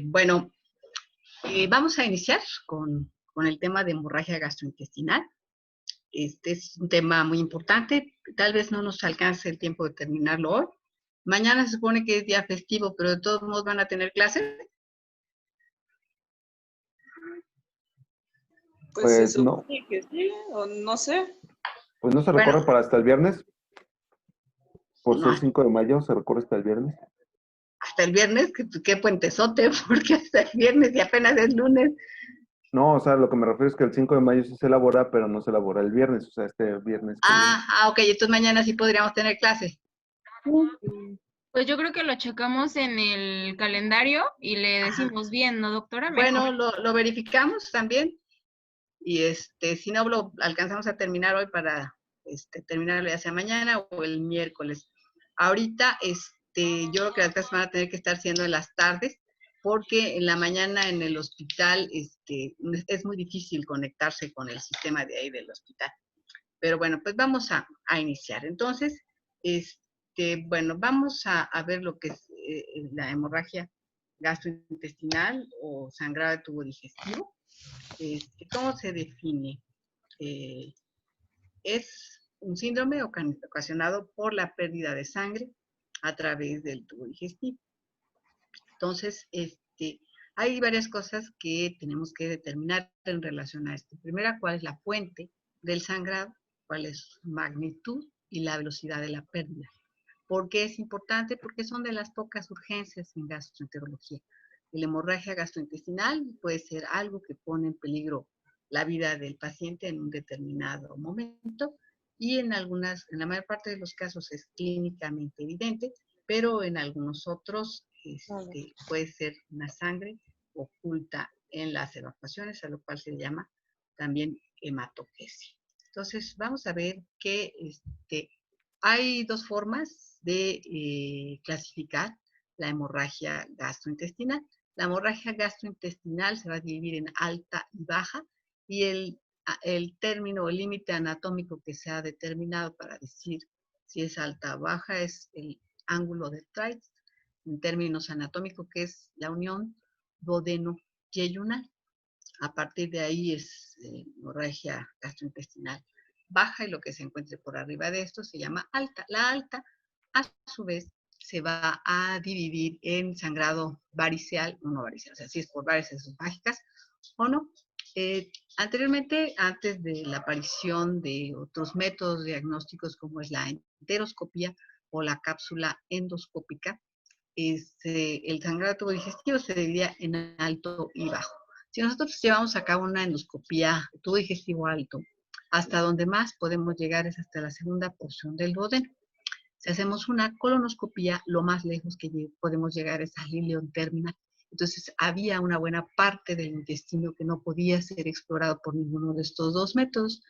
Bueno, vamos a iniciar con el tema de hemorragia gastrointestinal. Este es un tema muy importante. Tal vez no nos alcance el tiempo de terminarlo hoy. Mañana se supone que es día festivo, pero de todos modos van a tener clases. Pues se Pues no. supone que sí, o no sé. Pues no se Bueno, recorre para hasta el viernes. Por no, ser 5 de mayo se recorre hasta el viernes. hasta el viernes, qué puentesote, porque hasta el viernes y apenas es lunes. No, o sea, lo que me refiero es que el 5 de mayo sí se elabora, pero no se elabora el viernes, o sea, este viernes que viene. Ok, entonces mañana sí podríamos tener clases. Pues yo creo que lo checamos en el calendario y le decimos bien, ¿no, doctora? Bueno, Mejor. lo verificamos también y si no lo alcanzamos a terminar hoy para terminarlo ya sea mañana o el miércoles. Ahorita yo creo que las clases van a tener que estar siendo en las tardes porque en la mañana en el hospital es muy difícil conectarse con el sistema de ahí del hospital. Pero bueno, pues vamos a iniciar. Entonces, bueno, vamos a ver lo que es la hemorragia gastrointestinal o sangrado de tubo digestivo. ¿Cómo se define? Es un síndrome ocasionado por la pérdida de sangre a través del tubo digestivo. Entonces, hay varias cosas que tenemos que determinar en relación a esto. Primera, ¿cuál es la fuente del sangrado? ¿Cuál es su magnitud y la velocidad de la pérdida? ¿Por qué es importante? Porque son de las pocas urgencias en gastroenterología. La hemorragia gastrointestinal puede ser algo que pone en peligro la vida del paciente en un determinado momento y en la mayor parte de los casos es clínicamente evidente, pero en algunos otros puede ser una sangre oculta en las evacuaciones, a lo cual se le llama también hematoquesia. Entonces, vamos a ver que hay dos formas de clasificar la hemorragia gastrointestinal. La hemorragia gastrointestinal se va a dividir en alta y baja y el término o límite anatómico que se ha determinado para decir si es alta o baja es el ángulo de Treitz, en términos anatómicos, que es la unión duodeno-yeyunal. A partir de ahí es hemorragia gastrointestinal baja y lo que se encuentre por arriba de esto se llama alta. La alta, a su vez, se va a dividir en sangrado variceal o no variceal, o sea, si es por varices esofágicas o no. Anteriormente, antes de la aparición de otros métodos diagnósticos como es la enteroscopía o la cápsula endoscópica, el sangrado de tubo digestivo se dividía en alto y bajo. Si nosotros llevamos a cabo una endoscopía de tubo digestivo alto, hasta donde más podemos llegar es hasta la segunda porción del duodeno. Si hacemos una colonoscopía, lo más lejos que podemos llegar es al ileón terminal. Entonces, había una buena parte del intestino que no podía ser explorado por ninguno de estos dos métodos.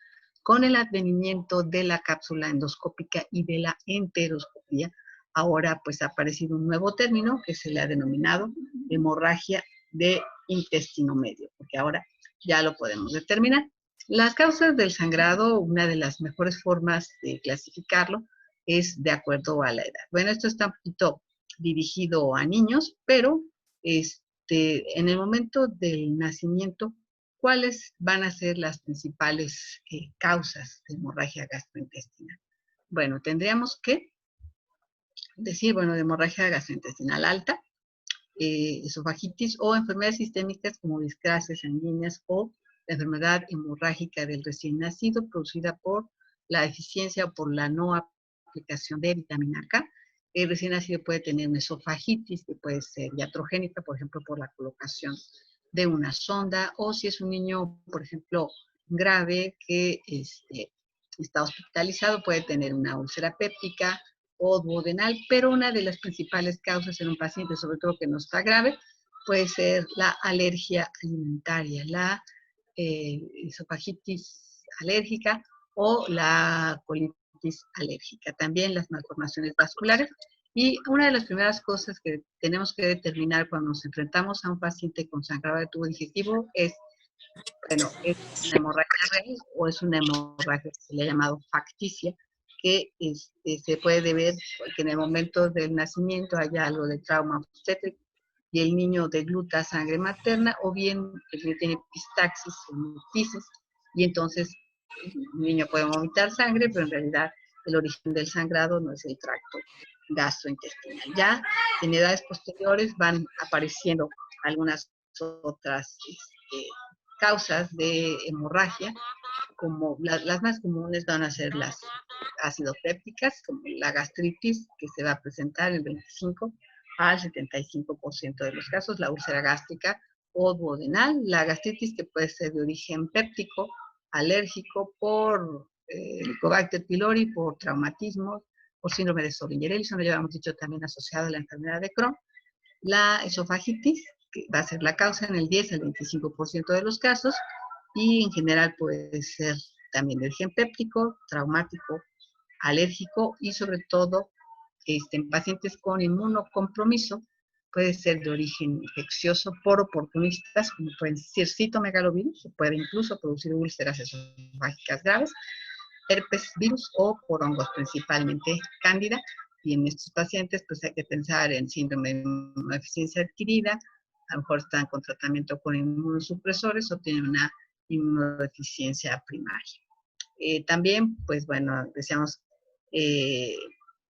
Con el advenimiento de la cápsula endoscópica y de la enteroscopía, ahora pues ha aparecido un nuevo término que se le ha denominado hemorragia de intestino medio, porque ahora ya lo podemos determinar. Las causas del sangrado, una de las mejores formas de clasificarlo es de acuerdo a la edad. Bueno, esto está un poquito dirigido a niños, pero en el momento del nacimiento, ¿cuáles van a ser las principales causas de hemorragia gastrointestinal? Bueno, tendríamos que decir, bueno, de hemorragia gastrointestinal alta, esofagitis o enfermedades sistémicas como discrasias sanguíneas o la enfermedad hemorrágica del recién nacido producida por la deficiencia o por la no aplicación de vitamina K. El recién nacido puede tener una esofagitis que puede ser iatrogénica, por ejemplo, por la colocación de una sonda, o si es un niño, por ejemplo, grave que está hospitalizado, puede tener una úlcera péptica o duodenal, pero una de las principales causas en un paciente, sobre todo que no está grave, puede ser la alergia alimentaria, la esofagitis alérgica o la colitis alérgica, también las malformaciones vasculares. Y una de las primeras cosas que tenemos que determinar cuando nos enfrentamos a un paciente con sangrado de tubo digestivo es, bueno, ¿es una hemorragia real o es una hemorragia que se le ha llamado facticia, que se puede ver que en el momento del nacimiento haya algo de trauma obstétrico y el niño degluta sangre materna, o bien el niño tiene epistaxis o muctisis, y entonces el niño puede vomitar sangre, pero en realidad el origen del sangrado no es el tracto gastrointestinal. Ya en edades posteriores van apareciendo algunas otras causas de hemorragia, como las más comunes van a ser las acidopépticas, como la gastritis, que se va a presentar el 25 al 75% de los casos, la úlcera gástrica o duodenal, la gastritis que puede ser de origen péptico, alérgico, por Helicobacter pylori, por traumatismos, por síndrome de Sobriner-Ellison, ya habíamos dicho también asociado a la enfermedad de Crohn, la esofagitis, que va a ser la causa en el 10 al 25% de los casos, y en general puede ser también de origen péptico, traumático, alérgico, y sobre todo en pacientes con inmunocompromiso puede ser de origen infeccioso por oportunistas, como pueden ser citomegalovirus, puede incluso producir úlceras esofágicas graves, herpes virus o por hongos, principalmente cándida. Y en estos pacientes pues hay que pensar en síndrome de inmunodeficiencia adquirida, a lo mejor están con tratamiento con inmunosupresores o tienen una inmunodeficiencia primaria. También, pues bueno, decíamos,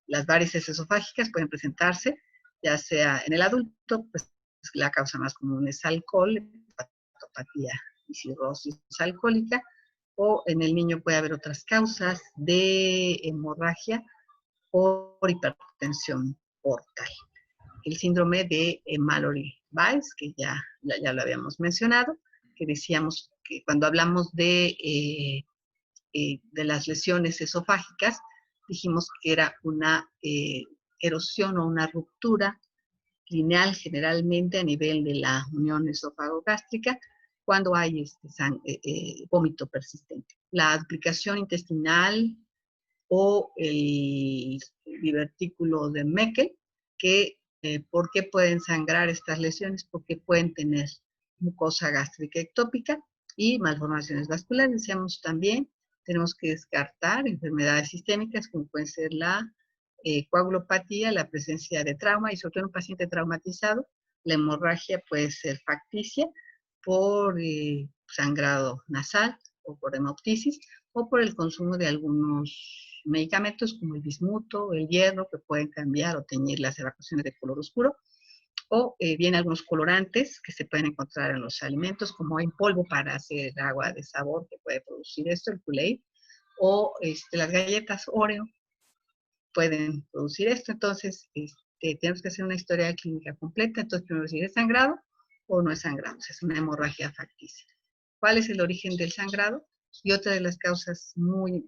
las varices esofágicas pueden presentarse, ya sea en el adulto, pues la causa más común es alcohol, hepatopatía y cirrosis alcohólica, o en el niño puede haber otras causas de hemorragia por hipertensión portal. El síndrome de Mallory-Weiss, que ya lo habíamos mencionado, que decíamos que cuando hablamos de las lesiones esofágicas, dijimos que era una erosión o una ruptura lineal generalmente a nivel de la unión esófago-gástrica cuando hay vómito persistente. La duplicación intestinal o el divertículo de Meckel, que ¿por qué pueden sangrar estas lesiones? Porque pueden tener mucosa gástrica ectópica y malformaciones vasculares. Decíamos también, tenemos que descartar enfermedades sistémicas como pueden ser la coagulopatía, la presencia de trauma, y sobre todo en un paciente traumatizado, la hemorragia puede ser facticia por sangrado nasal o por hemoptisis o por el consumo de algunos medicamentos como el bismuto, el hierro, que pueden cambiar o teñir las evacuaciones de color oscuro, o bien algunos colorantes que se pueden encontrar en los alimentos, como en polvo para hacer agua de sabor que puede producir esto, el Kool-Aid, o las galletas Oreo pueden producir esto. Entonces, tenemos que hacer una historia clínica completa. Entonces, primero si es sangrado o no es sangrado, o sea, es una hemorragia facticia. ¿Cuál es el origen del sangrado? Y otra de las cosas muy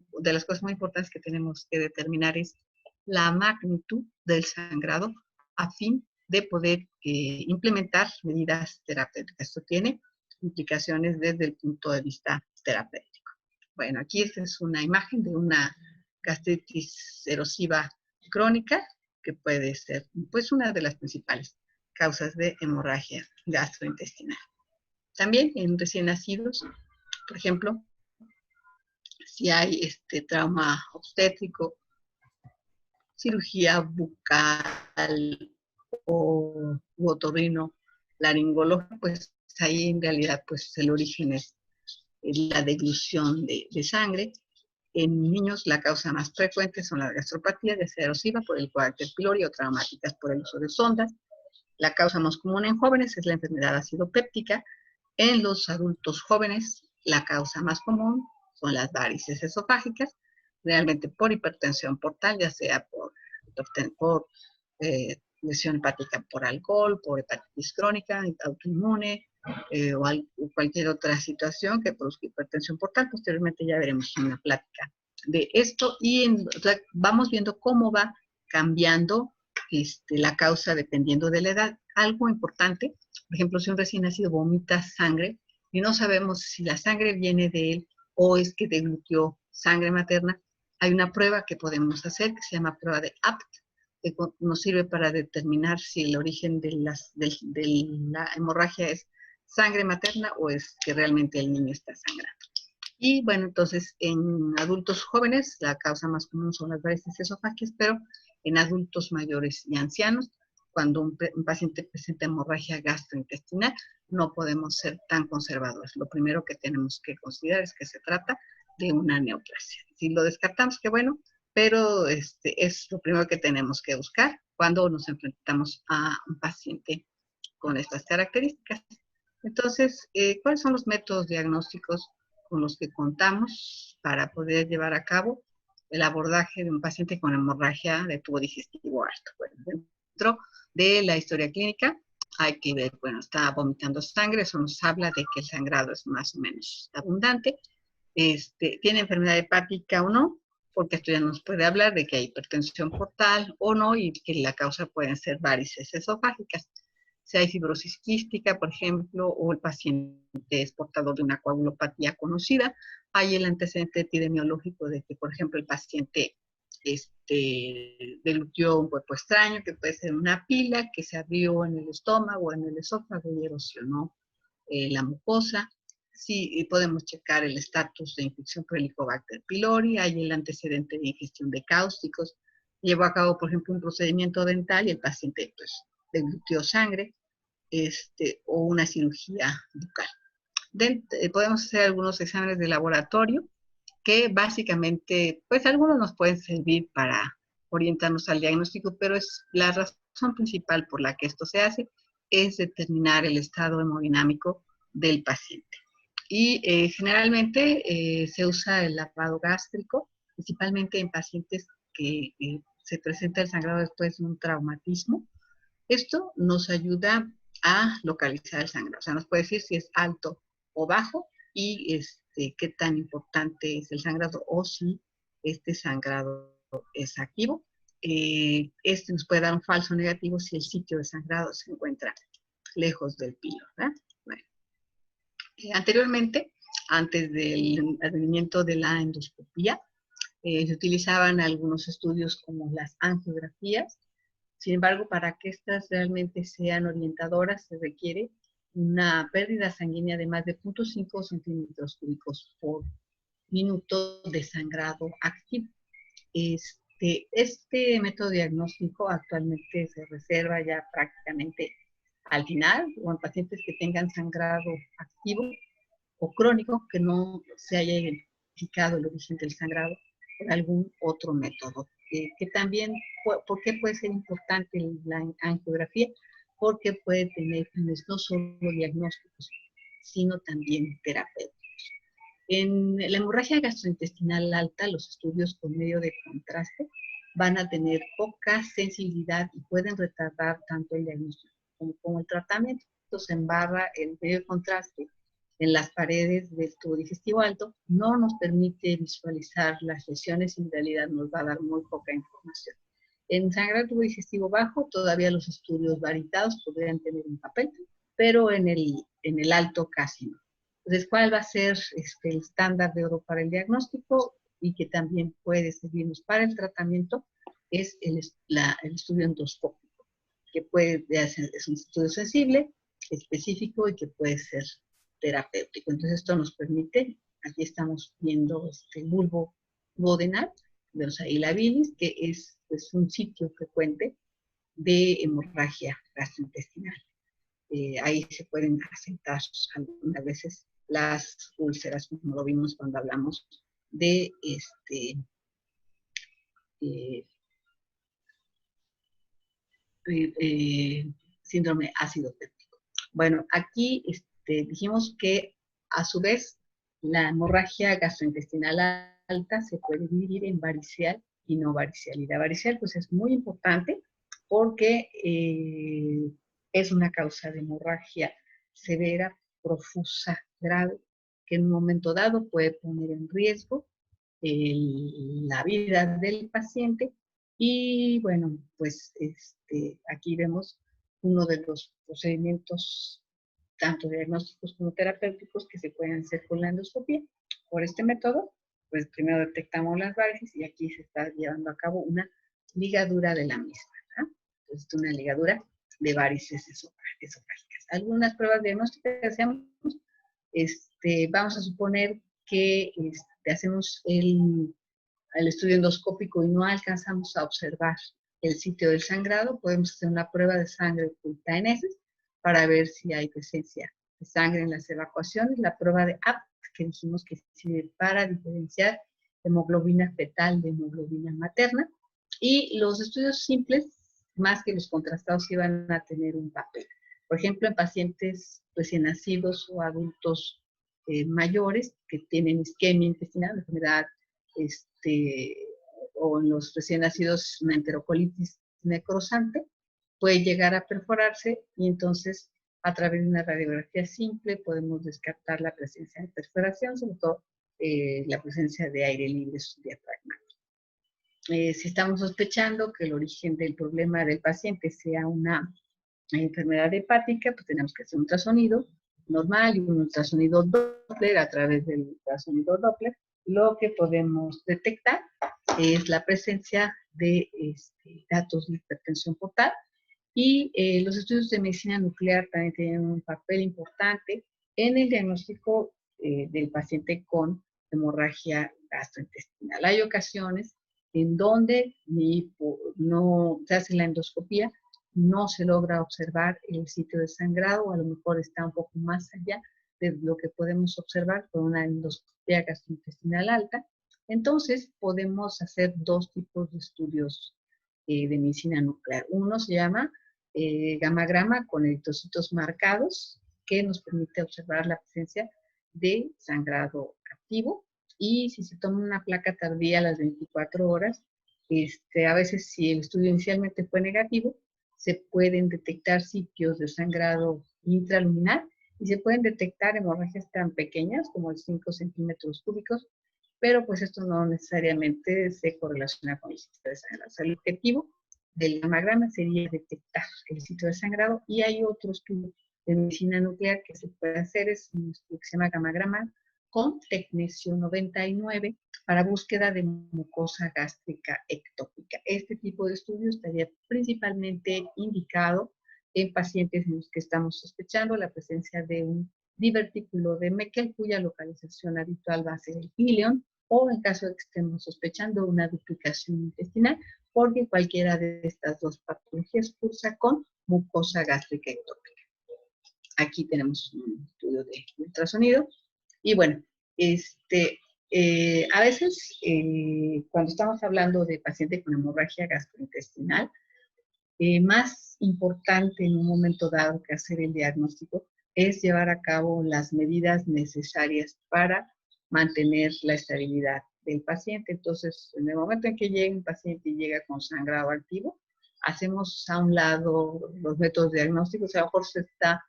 importantes que tenemos que determinar es la magnitud del sangrado a fin de poder implementar medidas terapéuticas. Esto tiene implicaciones desde el punto de vista terapéutico. Bueno, aquí esta es una imagen de una gastritis erosiva crónica, que puede ser pues una de las principales causas de hemorragia gastrointestinal. También en recién nacidos, por ejemplo, si hay trauma obstétrico, cirugía bucal o otorrino laringológica, pues ahí en realidad pues el origen es la deglución de sangre. En niños la causa más frecuente son las gastropatías, ya sea erosiva por el Helicobacter pylori o traumáticas por el uso de sondas. La causa más común en jóvenes es la enfermedad acidopéptica. En los adultos jóvenes la causa más común son las varices esofágicas, realmente por hipertensión portal, ya sea por lesión hepática por alcohol, por hepatitis crónica, autoinmune, o cualquier otra situación que produzca hipertensión portal. Posteriormente ya veremos una plática de esto y vamos viendo cómo va cambiando la causa dependiendo de la edad. Algo importante, por ejemplo, si un recién nacido vomita sangre y no sabemos si la sangre viene de él o es que deglutió sangre materna, hay una prueba que podemos hacer que se llama prueba de APT, que nos sirve para determinar si el origen de la hemorragia es sangre materna o es que realmente el niño está sangrando. Y bueno, entonces en adultos jóvenes la causa más común son las varices esofágicas, pero en adultos mayores y ancianos, cuando un paciente presenta hemorragia gastrointestinal, no podemos ser tan conservadores. Lo primero que tenemos que considerar es que se trata de una neoplasia. Si lo descartamos, qué bueno, pero es lo primero que tenemos que buscar cuando nos enfrentamos a un paciente con estas características. Entonces, ¿cuáles son los métodos diagnósticos con los que contamos para poder llevar a cabo el abordaje de un paciente con hemorragia de tubo digestivo alto? Bueno, dentro de la historia clínica hay que ver, bueno, está vomitando sangre, eso nos habla de que el sangrado es más o menos abundante. ¿Tiene enfermedad hepática o no? Porque esto ya nos puede hablar de que hay hipertensión portal o no, y que la causa pueden ser varices esofágicas. Si hay fibrosis quística, por ejemplo, o el paciente es portador de una coagulopatía conocida, hay el antecedente epidemiológico de que, por ejemplo, el paciente deglutió un cuerpo extraño, que puede ser una pila que se abrió en el estómago o en el esófago y erosionó la mucosa. Sí, podemos checar el estatus de infección por Helicobacter pylori, hay el antecedente de ingestión de cáusticos, llevó a cabo, por ejemplo, un procedimiento dental y el paciente, pues, deglutió sangre, o una cirugía bucal. Podemos hacer algunos exámenes de laboratorio que básicamente, pues algunos nos pueden servir para orientarnos al diagnóstico, pero es la razón principal por la que esto se hace es determinar el estado hemodinámico del paciente. Y generalmente se usa el lavado gástrico, principalmente en pacientes que se presenta el sangrado después de un traumatismo. Esto nos ayuda a localizar el sangrado, o sea, nos puede decir si es alto o bajo y qué tan importante es el sangrado o si este sangrado es activo. Nos puede dar un falso negativo si el sitio de sangrado se encuentra lejos del pilo, ¿verdad? Bueno. Anteriormente, antes del advenimiento de la endoscopía, se utilizaban algunos estudios como las angiografías. Sin embargo, para que estas realmente sean orientadoras, se requiere una pérdida sanguínea de más de 0.5 centímetros cúbicos por minuto de sangrado activo. Este método diagnóstico actualmente se reserva ya prácticamente al final, o en pacientes que tengan sangrado activo o crónico, que no se haya identificado el origen del sangrado por algún otro método. Que también, ¿por qué puede ser importante la angiografía? Porque puede tener fines no solo diagnósticos, sino también terapéuticos. En la hemorragia gastrointestinal alta, los estudios con medio de contraste van a tener poca sensibilidad y pueden retardar tanto el diagnóstico como el tratamiento. Se embarra el medio de contraste en las paredes del tubo digestivo alto, no nos permite visualizar las lesiones y en realidad nos va a dar muy poca información. En sangrado tubo digestivo bajo, todavía los estudios varitados podrían tener un papel, pero en el alto casi no. Entonces, ¿cuál va a ser el estándar de oro para el diagnóstico y que también puede servirnos para el tratamiento? Es el estudio endoscópico, que es un estudio sensible, específico y que puede ser terapéutico. Entonces, esto nos permite, aquí estamos viendo el bulbo duodenal, vemos ahí la bilis, que es pues, un sitio frecuente de hemorragia gastrointestinal. Ahí se pueden asentar algunas veces las úlceras, como lo vimos cuando hablamos de síndrome ácido péptico. Bueno, aquí dijimos que a su vez la hemorragia gastrointestinal alta se puede dividir en varicial y no varicial. Y la varicial pues es muy importante porque es una causa de hemorragia severa, profusa, grave, que en un momento dado puede poner en riesgo la vida del paciente. Y bueno, pues aquí vemos uno de los procedimientos tanto diagnósticos como terapéuticos que se pueden hacer con la endoscopia. Por este método, pues primero detectamos las varices y aquí se está llevando a cabo una ligadura de la misma, ¿no? Entonces, una ligadura de varices esofágicas. Algunas pruebas diagnósticas que hacemos, vamos a suponer que hacemos el estudio endoscópico y no alcanzamos a observar el sitio del sangrado, podemos hacer una prueba de sangre oculta en heces para ver si hay presencia de sangre en las evacuaciones. La prueba de APT, que dijimos que sirve para diferenciar hemoglobina fetal de hemoglobina materna. Y los estudios simples, más que los contrastados, sí van a tener un papel. Por ejemplo, en pacientes recién nacidos o adultos mayores que tienen isquemia intestinal, enfermedad, o en los recién nacidos una enterocolitis necrosante, puede llegar a perforarse y entonces a través de una radiografía simple podemos descartar la presencia de perforación, sobre todo la presencia de aire libre subdiafragmático. Si estamos sospechando que el origen del problema del paciente sea una enfermedad hepática, pues tenemos que hacer un ultrasonido normal y un ultrasonido Doppler. A través del ultrasonido Doppler, lo que podemos detectar es la presencia de datos de hipertensión portal. Y los estudios de medicina nuclear también tienen un papel importante en el diagnóstico del paciente con hemorragia gastrointestinal. Hay ocasiones en donde no se hace la endoscopía, no se logra observar el sitio de sangrado, o a lo mejor está un poco más allá de lo que podemos observar con una endoscopía gastrointestinal alta. Entonces, podemos hacer dos tipos de estudios de medicina nuclear. Uno se llama gamagrama con eritrocitos marcados, que nos permite observar la presencia de sangrado activo. Y si se toma una placa tardía a las 24 horas, a veces si el estudio inicialmente fue negativo, se pueden detectar sitios de sangrado intraluminar y se pueden detectar hemorragias tan pequeñas como de 5 centímetros cúbicos, pero pues esto no necesariamente se correlaciona con el sitio de sangrado. O sea, el objetivo del gamagrama sería detectar el sitio de sangrado, y hay otro estudio de medicina nuclear que se puede hacer, es un estudio que se llama gamagrama con tecnesio 99 para búsqueda de mucosa gástrica ectópica. Este tipo de estudio estaría principalmente indicado en pacientes en los que estamos sospechando la presencia de un divertículo de Meckel, cuya localización habitual va a ser el ileón, o en caso de que estemos sospechando una duplicación intestinal, porque cualquiera de estas dos patologías cursa con mucosa gástrica ectópica. Aquí tenemos un estudio de ultrasonido. Y bueno, a veces cuando estamos hablando de paciente con hemorragia gastrointestinal, más importante en un momento dado que hacer el diagnóstico es llevar a cabo las medidas necesarias para mantener la estabilidad del paciente. Entonces, en el momento en que llega un paciente y llega con sangrado activo, hacemos a un lado los métodos diagnósticos. A lo mejor se está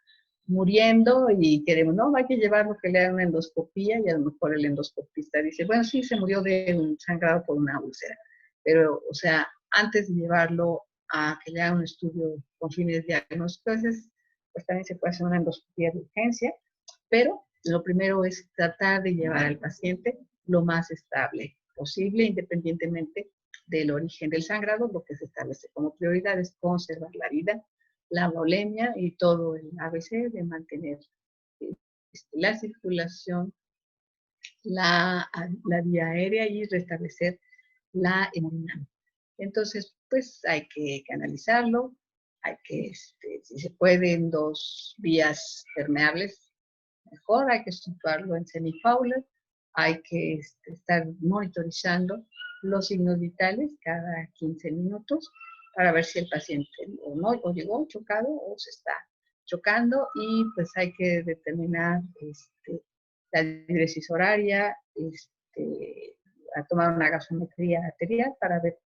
muriendo y queremos, no, hay que llevarlo que le hagan una endoscopía, y a lo mejor el endoscopista dice, bueno, sí, se murió de un sangrado por una úlcera, pero, o sea, antes de llevarlo a que le hagan un estudio con fines diagnósticos, pues también se puede hacer una endoscopía de urgencia, pero lo primero es tratar de llevar al paciente lo más estable posible, independientemente del origen del sangrado. Lo que se establece como prioridad es conservar la vida, la volemia y todo el ABC de mantener la circulación, la vía aérea y restablecer la hemodinámica. Entonces, pues hay que analizarlo, hay que, si se puede, en 2 vías permeables, mejor, hay que situarlo en semi-Fowler, hay que estar monitorizando los signos vitales cada 15 minutos para ver si el paciente o llegó chocado o se está chocando, y pues hay que determinar la diuresis horaria, a tomar una gasometría arterial para ver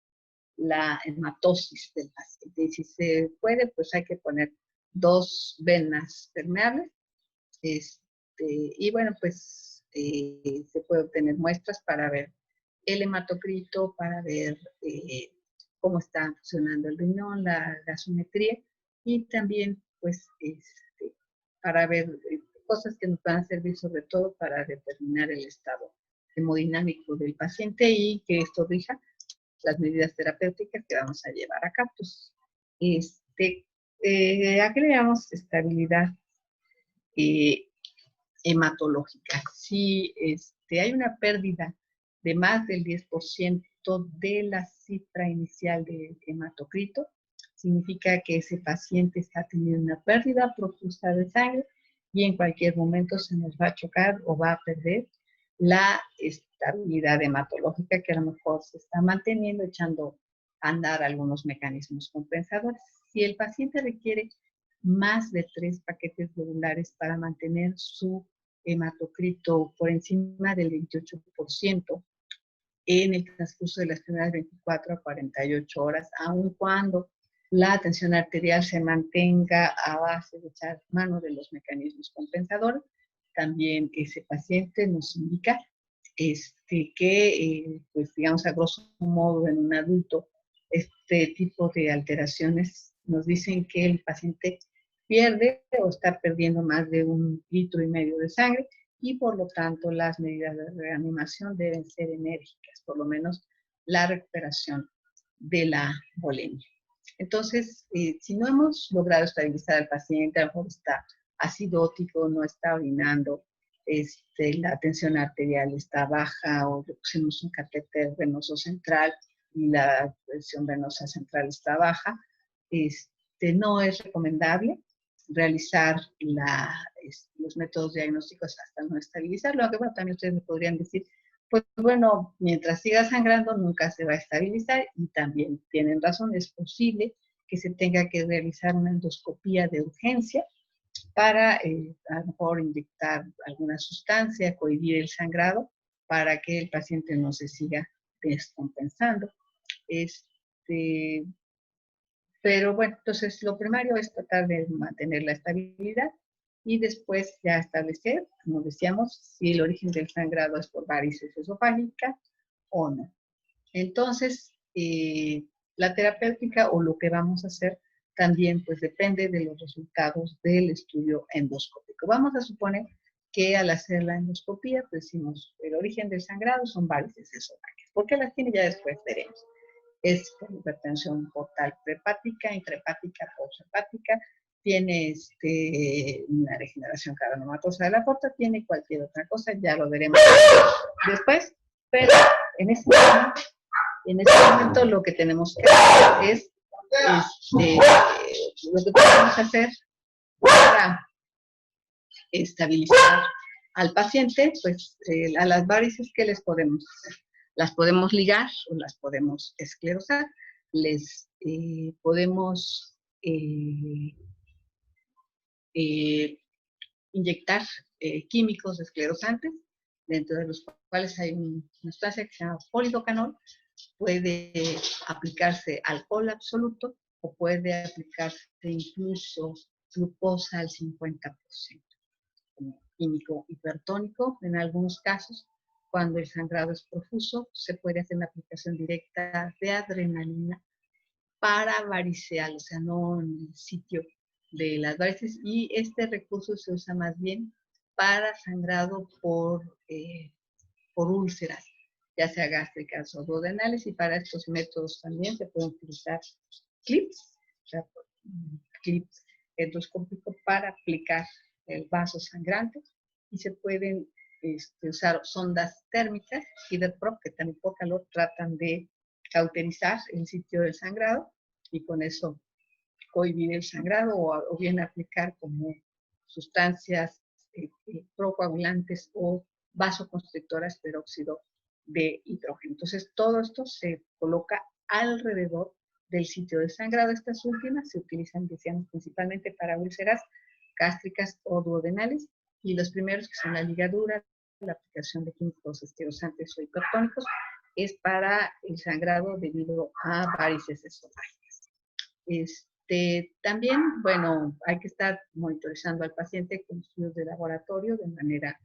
la hematosis del paciente. Y si se puede, pues hay que poner 2 venas permeables. Y bueno, pues se puede obtener muestras para ver el hematocrito, para ver cómo está funcionando el riñón, la gasometría, y también pues para ver cosas que nos van a servir sobre todo para determinar el estado hemodinámico del paciente y que esto rija las medidas terapéuticas que vamos a llevar a cabo. Pues, ¿a qué le llamamos estabilidad? hematológica. Si hay una pérdida de más del 10% de la cifra inicial de hematocrito, significa que ese paciente está teniendo una pérdida profusa de sangre y en cualquier momento se nos va a chocar o va a perder la estabilidad hematológica, que a lo mejor se está manteniendo, echando a andar algunos mecanismos compensadores. Si el paciente requiere más de 3 paquetes globulares para mantener su hematocrito por encima del 28% en el transcurso de las primeras 24 a 48 horas, aun cuando la tensión arterial se mantenga a base de echar mano de los mecanismos compensadores, también ese paciente nos indica que, pues digamos, a grosso modo en un adulto, este tipo de alteraciones nos dicen que el paciente pierde o está perdiendo más de 1,5 litros de sangre y por lo tanto las medidas de reanimación deben ser enérgicas, por lo menos la recuperación de la volemia. Entonces, si no hemos logrado estabilizar al paciente, a lo mejor está acidótico, no está orinando, la tensión arterial está baja o le pusimos un catéter venoso central y la presión venosa central está baja, no es recomendable realizar los métodos diagnósticos hasta no estabilizarlo. Aunque bueno, también ustedes me podrían decir, pues bueno, mientras siga sangrando nunca se va a estabilizar y también tienen razón, es posible que se tenga que realizar una endoscopía de urgencia para a lo mejor inyectar alguna sustancia, cohibir el sangrado para que el paciente no se siga descompensando. Pero bueno, entonces lo primario es tratar de mantener la estabilidad y después ya establecer, como decíamos, si el origen del sangrado es por varices esofágicas o no. Entonces, la terapéutica o lo que vamos a hacer también pues depende de los resultados del estudio endoscópico. Vamos a suponer que al hacer la endoscopía, pues decimos, el origen del sangrado son varices esofágicas. ¿Por qué las tiene? Ya después veremos. Es por hipertensión portal prehepática, intrahepática, posthepática, tiene una regeneración cardiomatosa de la aorta, tiene cualquier otra cosa, ya lo veremos después, pero en este momento lo que tenemos que hacer es lo que podemos hacer para estabilizar al paciente, pues a las varices, ¿qué les podemos hacer? Las podemos ligar o las podemos esclerosar, les podemos inyectar químicos esclerosantes, dentro de los cuales hay una sustancia que se llama polidocanol, puede aplicarse alcohol absoluto o puede aplicarse incluso glucosa al 50%. Como químico hipertónico, en algunos casos, cuando el sangrado es profuso, se puede hacer una aplicación directa de adrenalina para variceal, o sea, no en el sitio de las varices, y este recurso se usa más bien para sangrado por úlceras, ya sea gástricas o duodenales, y para estos métodos también se pueden utilizar clips, o sea, clips endoscópicos para aplicar el vaso sangrante, y se pueden usar sondas térmicas, Hiderprop, que también por calor tratan de cauterizar el sitio del sangrado y con eso cohibir el sangrado o bien aplicar como sustancias procoagulantes o vasoconstrictoras peróxido de hidrógeno. Entonces, todo esto se coloca alrededor del sitio de sangrado. Estas últimas se utilizan, decíamos, principalmente para úlceras gástricas o duodenales, y los primeros, que son la ligadura, la aplicación de químicos esterosantes o hipertónicos, es para el sangrado debido a varices esofágicas. También, bueno, hay que estar monitorizando al paciente con estudios de laboratorio de manera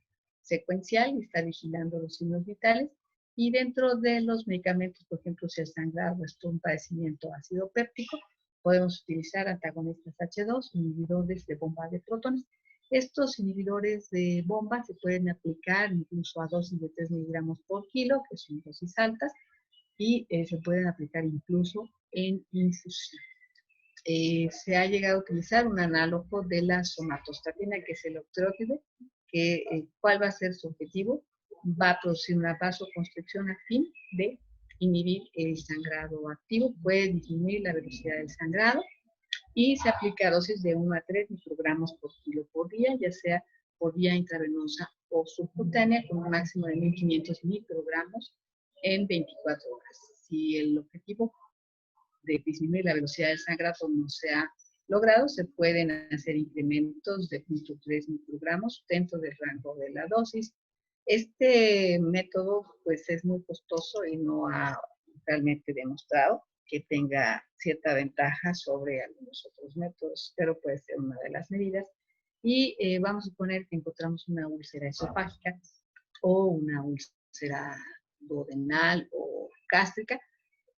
secuencial y estar vigilando los signos vitales. Y dentro de los medicamentos, por ejemplo, si el sangrado es un padecimiento ácido péptico, podemos utilizar antagonistas H2, inhibidores de bomba de protones. Estos inhibidores de bomba se pueden aplicar incluso a dosis de 3 miligramos por kilo, que son dosis altas, y se pueden aplicar incluso en infusión. Se ha llegado a utilizar un análogo de la somatostatina, que es el octreotide, ¿cuál va a ser su objetivo? Va a producir una vasoconstricción a fin de inhibir el sangrado activo, puede disminuir la velocidad del sangrado y se aplica dosis de 1 a 3 microgramos por kilo por día, ya sea por vía intravenosa o subcutánea, con un máximo de 1500 microgramos en 24 horas. Si el objetivo de disminuir la velocidad del sangrado no se ha logrado, se pueden hacer incrementos de 0.3 microgramos dentro del rango de la dosis. Este método pues es muy costoso y no ha realmente demostrado que tenga cierta ventaja sobre algunos otros métodos, pero puede ser una de las medidas. Y vamos a suponer que encontramos una úlcera esofágica o una úlcera duodenal o gástrica,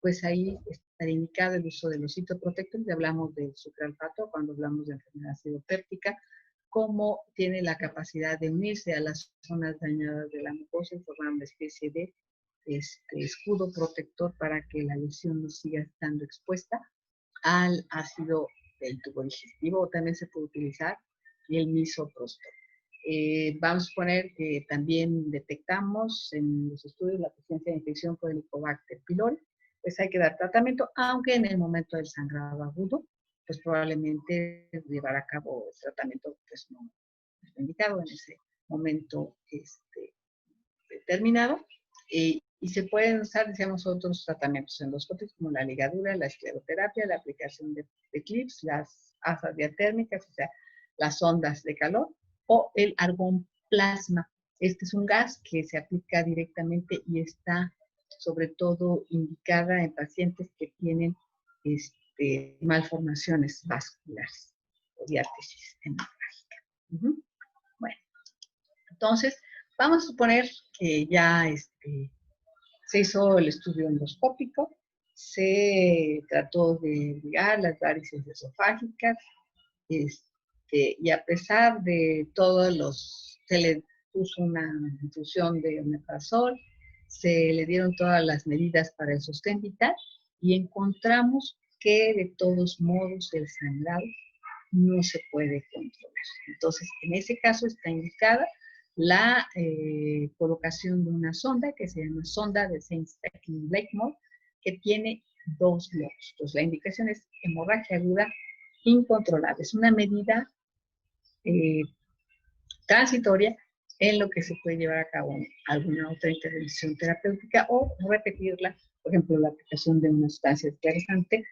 pues ahí estaría indicado el uso de los citoprotectores. Ya hablamos del sucralfato cuando hablamos de enfermedad acidopéptica, cómo tiene la capacidad de unirse a las zonas dañadas de la mucosa y formar una especie de escudo protector para que la lesión no siga estando expuesta al ácido del tubo digestivo, o también se puede utilizar el misoprostol. Vamos a suponer que también detectamos en los estudios la presencia de infección por Helicobacter pylori, pues hay que dar tratamiento, aunque en el momento del sangrado agudo, pues probablemente llevar a cabo el tratamiento pues no está indicado en ese momento determinado. Y se pueden usar, decíamos, otros tratamientos endoscópicos como la ligadura, la escleroterapia, la aplicación de clips, las asas diatérmicas, o sea, las ondas de calor, o el argón plasma. Este es un gas que se aplica directamente y está sobre todo indicada en pacientes que tienen malformaciones vasculares o diátesis hemorrágica. Bueno, entonces, vamos a suponer que ya se hizo el estudio endoscópico, se trató de ligar las varices esofágicas, y a pesar de se le puso una infusión de omeprazol, se le dieron todas las medidas para el sostén vital y encontramos que de todos modos el sangrado no se puede controlar. Entonces, en ese caso está indicada la colocación de una sonda que se llama sonda de Saint-Stacking-Blakemore, que tiene 2 globos. Entonces, la indicación es hemorragia aguda incontrolable. Es una medida transitoria en lo que se puede llevar a cabo alguna otra intervención terapéutica o repetirla, por ejemplo, la aplicación de una sustancia esclarecente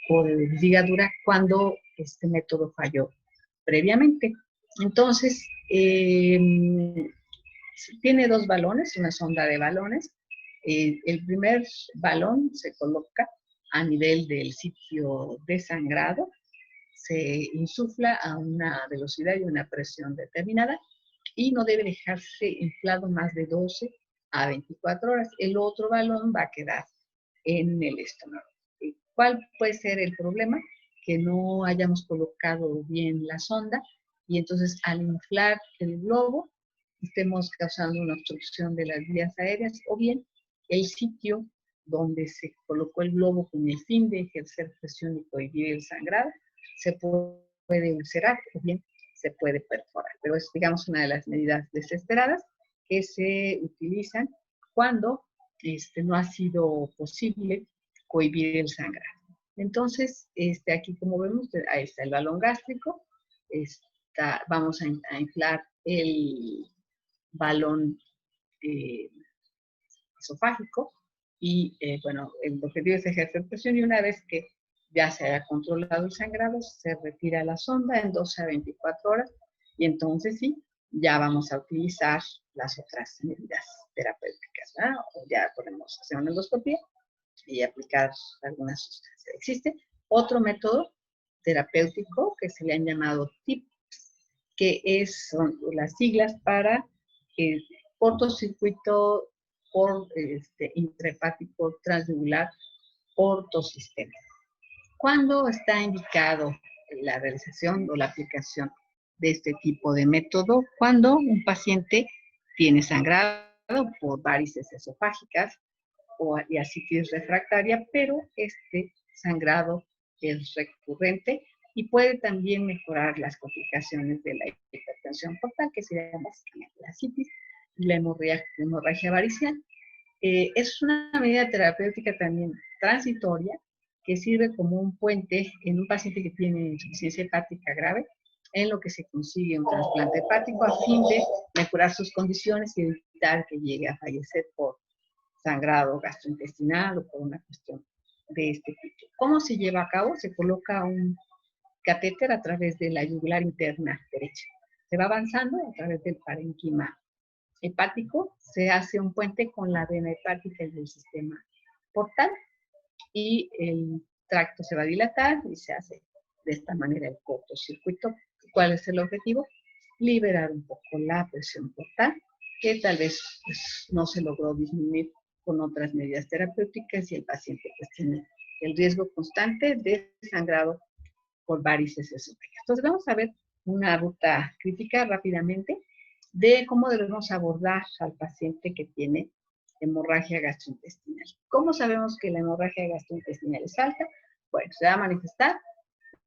o de ligadura cuando este método falló previamente. Entonces, tiene 2 balones, una sonda de balones. El primer balón se coloca a nivel del sitio desangrado, se insufla a una velocidad y una presión determinada y no debe dejarse inflado más de 12 a 24 horas. El otro balón va a quedar en el estómago. ¿Cuál puede ser el problema? Que no hayamos colocado bien la sonda y entonces al inflar el globo estemos causando una obstrucción de las vías aéreas, o bien el sitio donde se colocó el globo con el fin de ejercer presión y cohibir el sangrado se puede ulcerar o bien se puede perforar. Pero es, digamos, una de las medidas desesperadas que se utilizan cuando no ha sido posible cohibir el sangrado. Entonces, aquí como vemos, ahí está el balón gástrico, vamos a inflar el balón esofágico y, bueno, el objetivo es ejercer presión y una vez que ya se haya controlado el sangrado, se retira la sonda en 12 a 24 horas y entonces sí, ya vamos a utilizar las otras medidas terapéuticas, ¿verdad? O ya podemos hacer una endoscopia y aplicar alguna sustancia. Existe otro método terapéutico que se le han llamado TIPS, que son las siglas para cortocircuito por intrahepático transjugular ortosistémico. ¿Cuándo está indicado la realización o la aplicación de este tipo de método? Cuando un paciente tiene sangrado por varices esofágicas o asitis refractaria, pero este sangrado es recurrente y puede también mejorar las complicaciones de la hipertensión hipertensión portal, que sería básicamente la citis y la hemorragia varicial. Es una medida terapéutica también transitoria que sirve como un puente en un paciente que tiene insuficiencia hepática grave, en lo que se consigue un trasplante hepático a fin de mejorar sus condiciones y evitar que llegue a fallecer por sangrado gastrointestinal o por una cuestión de este tipo. ¿Cómo se lleva a cabo? Se coloca un catéter a través de la yugular interna derecha. Se va avanzando a través del parénquima hepático, se hace un puente con la vena hepática y el sistema portal y el tracto se va a dilatar y se hace de esta manera el cortocircuito. ¿Cuál es el objetivo? Liberar un poco la presión portal, que tal vez pues, no se logró disminuir con otras medidas terapéuticas y el paciente pues, tiene el riesgo constante de sangrado por varices esofágicas. Entonces vamos a ver una ruta crítica rápidamente de cómo debemos abordar al paciente que tiene hemorragia gastrointestinal. ¿Cómo sabemos que la hemorragia gastrointestinal es alta? Bueno, se va a manifestar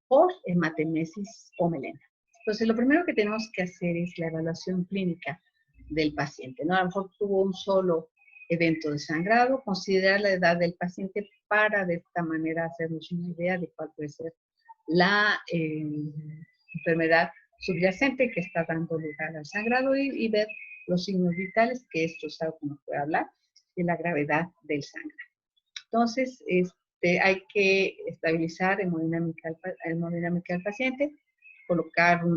por hematemesis o melena. Entonces, lo primero que tenemos que hacer es la evaluación clínica del paciente, ¿no? A lo mejor tuvo un solo evento de sangrado, considerar la edad del paciente para de esta manera hacernos una idea de cuál puede ser la enfermedad subyacente que está dando lugar al sangrado y ver los signos vitales, que esto es algo que nos puede hablar de la gravedad del sangrado. Entonces, hay que estabilizar hemodinámica al paciente,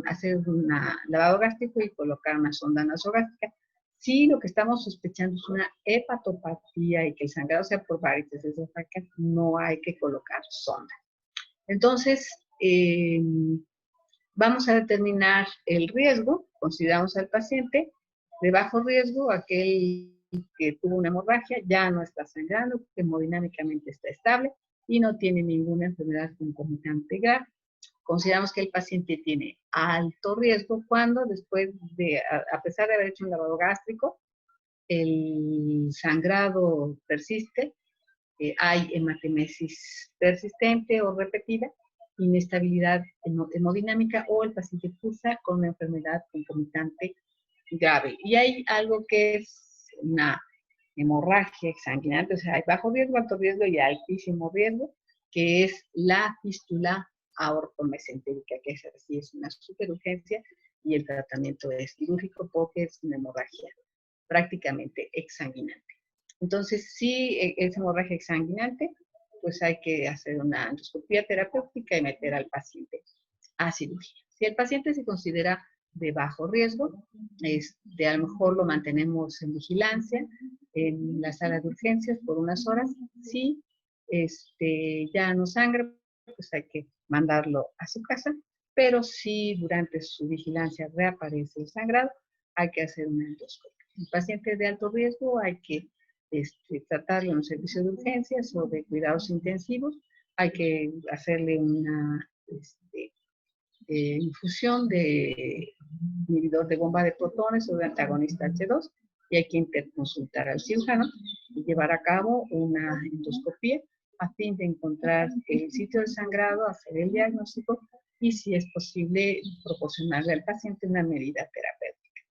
hacer un lavado gástrico y colocar una sonda nasogástrica. Si lo que estamos sospechando es una hepatopatía y que el sangrado sea por varices esofágicas, no hay que colocar sonda. Entonces, vamos a determinar el riesgo, consideramos al paciente de bajo riesgo, aquel que tuvo una hemorragia, ya no está sangrando, hemodinámicamente está estable y no tiene ninguna enfermedad concomitante grave. Consideramos que el paciente tiene alto riesgo cuando después de, a pesar de haber hecho un lavado gástrico, el sangrado persiste, hay hematemesis persistente o repetida, inestabilidad hemodinámica o el paciente cursa con una enfermedad concomitante grave. Y hay algo que es una hemorragia exsanguinante, o sea, hay bajo riesgo, alto riesgo y altísimo riesgo, que es la fístula aortomesentérica, que es así, es una superurgencia y el tratamiento es quirúrgico porque es una hemorragia prácticamente exsanguinante. Entonces, si es hemorragia exsanguinante, pues hay que hacer una endoscopía terapéutica y meter al paciente a cirugía. Si el paciente se considera de bajo riesgo, a lo mejor lo mantenemos en vigilancia en la sala de urgencias por unas horas. Si ya no sangra, pues hay que mandarlo a su casa, pero si durante su vigilancia reaparece el sangrado, hay que hacer una endoscopia. El paciente de alto riesgo hay que tratarlo en un servicio de urgencias o de cuidados intensivos, hay que hacerle una infusión de inhibidor de bomba de protones o de antagonista H2 y hay que interconsultar al cirujano y llevar a cabo una endoscopía a fin de encontrar el sitio del sangrado, hacer el diagnóstico y si es posible proporcionarle al paciente una medida terapéutica.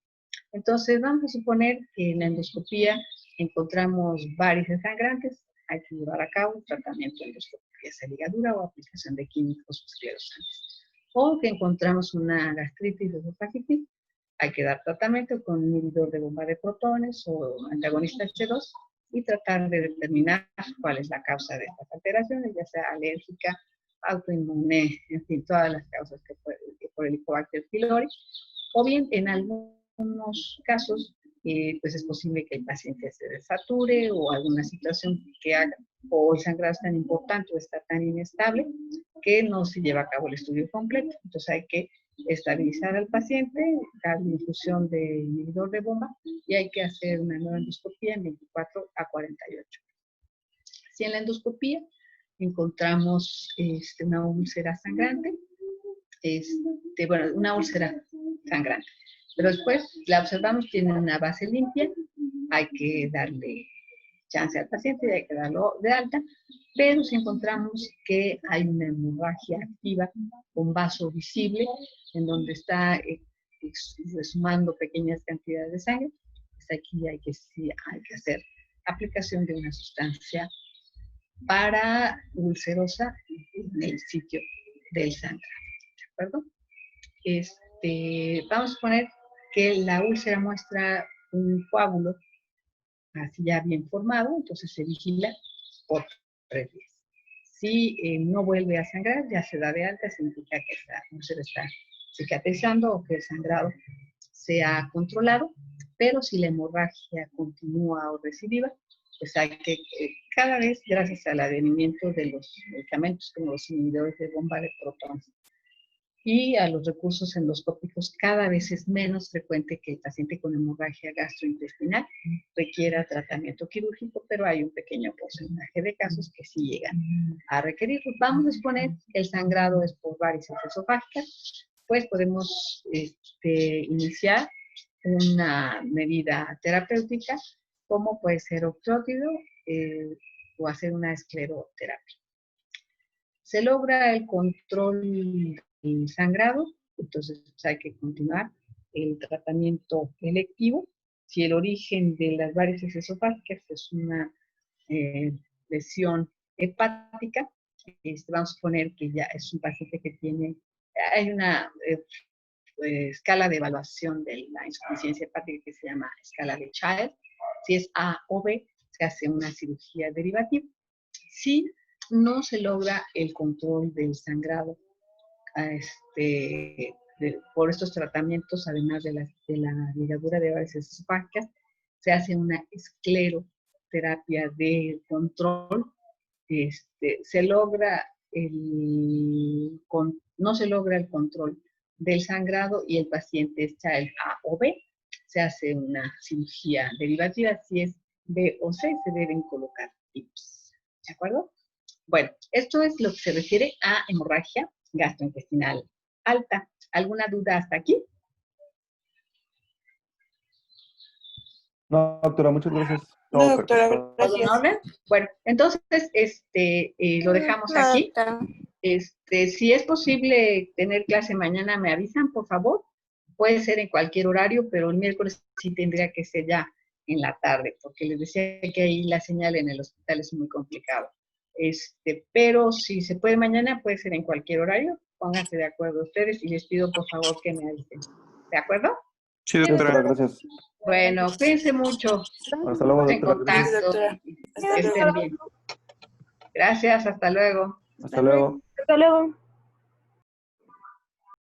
Entonces vamos a suponer que en la endoscopía encontramos varices sangrantes, hay que llevar a cabo un tratamiento de endoscopia, sea ligadura o aplicación de químicos esclerosantes. O que encontramos una gastritis esofagitis, hay que dar tratamiento con un inhibidor de bomba de protones o antagonista H2 y tratar de determinar cuál es la causa de estas alteraciones, ya sea alérgica, autoinmune, en fin, todas las causas que por Helicobacter pylori, o bien en algunos casos pues es posible que el paciente se desature o alguna situación que haga, o el sangrado es tan importante o está tan inestable que no se lleva a cabo el estudio completo. Entonces hay que estabilizar al paciente, darle infusión de inhibidor de bomba y hay que hacer una nueva endoscopía en 24 a 48. Si en la endoscopía encontramos una úlcera sangrante, una úlcera sangrante, pero después la observamos, tiene una base limpia, hay que darle chance al paciente y hay que darlo de alta, pero si encontramos que hay una hemorragia activa con vaso visible, en donde está sumando pequeñas cantidades de sangre, pues aquí hay que hacer aplicación de una sustancia para ulcerosa en el sitio del sangrado, ¿de acuerdo? Vamos a suponer que la úlcera muestra un coágulo así ya bien formado, entonces se vigila por 3 días. Si no vuelve a sangrar, ya se da de alta, significa que esta úlcera está cicatrizando o que el sangrado se ha controlado, pero si la hemorragia continúa o recidiva, pues hay que, cada vez, gracias al advenimiento de los medicamentos como los inhibidores de bomba de protones y a los recursos endoscópicos, cada vez es menos frecuente que el paciente con hemorragia gastrointestinal requiera tratamiento quirúrgico, pero hay un pequeño porcentaje de casos que sí llegan a requerirlo. Vamos a suponer que el sangrado es por varices esofágicas, pues podemos iniciar una medida terapéutica, como puede ser octrótido o hacer una escleroterapia. Se logra el control del sangrado, entonces pues, hay que continuar el tratamiento electivo. Si el origen de las varices esofágicas es una lesión hepática, vamos a suponer que ya es un paciente que hay una escala de evaluación de la insuficiencia hepática que se llama escala de Child. Si es A o B, se hace una cirugía derivativa. Si no se logra el control del sangrado por estos tratamientos, además de la ligadura de varices esofágicas, se hace una escleroterapia de control. No se logra el control del sangrado y el paciente es Child A o B, se hace una cirugía derivativa. Si es B o C, se deben colocar tips. ¿De acuerdo? Bueno, esto es lo que se refiere a hemorragia gastrointestinal alta. ¿Alguna duda hasta aquí? No, doctora, muchas gracias. No, Todo doctora, perfecto. gracias. ¿Todo en orden? Bueno, entonces, lo dejamos aquí. Si es posible tener clase mañana, me avisan, por favor. Puede ser en cualquier horario, pero el miércoles sí tendría que ser ya en la tarde, porque les decía que ahí la señal en el hospital es muy complicado. Pero si se puede mañana, puede ser en cualquier horario. Pónganse de acuerdo ustedes y les pido por favor que me avisen. ¿De acuerdo? Sí, Sí, doctora, doctora. gracias. Bueno, cuídense mucho. Hasta luego, Estamos en doctora. Sí, contacto. doctora. Hasta Que luego. estén bien. Gracias, hasta luego. Hasta luego. Hasta luego.